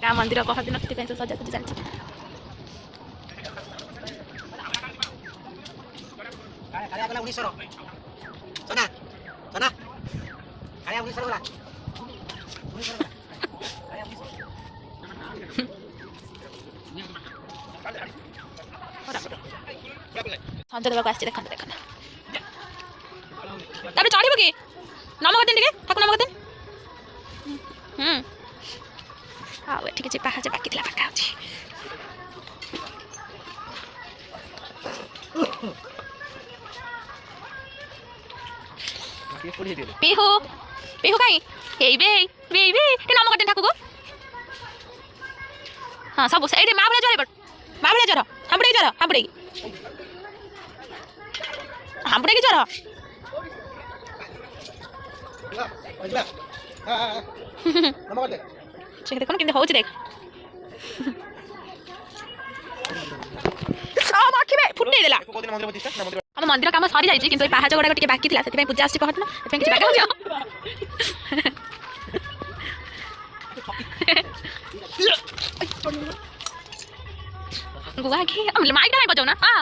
ଗାଁ ମନ୍ଦିର ପହରଦିନ ସେଥିପାଇଁ ସବୁ ସଜାସଜି ଚାଲିଛି। ସଞ୍ଜ ଦେବାକୁ ଆସିଛି ଦେଖନ୍ତୁ ଦେଖନ୍ତୁ। ତାପରେ ଚଢ଼ିବ କି ନମ କରିଦେନି ଟିକେ ଠାକୁର ନମ କରିଦେନି। ଆଉ ଏଠି କିଛି ପାହାଚ ବାକି ଥିଲା ପାଖା ଅଛି। ପିହୁ ପିହୁ କାଇଁ ହେଇବେ ହେଇବେ ଟିକେ ନମ କରିଦେନି ଠାକୁକୁ। ହଁ ସବୁ ଏଇଠି ମା ଭଳିଆ ଜ୍ୱର ମା ଭଳିଆ ଜ୍ୱର ହାମ୍ପୁଡ଼େଇକି ଜ୍ୱର ହାମ୍ପୁଡ଼େଇକି ହାମ୍ପୁଡ଼େଇକି ଜ୍ୱର। ସେ ଦେଖୁନ କେମିତି ହଉଛି ଦେଖ ଫୁଟେଇ ଦେଲା। ଆମ ମନ୍ଦିର କାମ ସରି ଯାଇଛି କିନ୍ତୁ ପାହାଚ ଗୁଡ଼ାକ ଟିକେ ବାକି ଥିଲା ସେଥିପାଇଁ ପୂଜା ଆସିଛି ପହରଦିନ ସେଥିପାଇଁ କିଛି ବାକି ହଉଛି। गुआ की माइक ना बजाओ ना। हाँ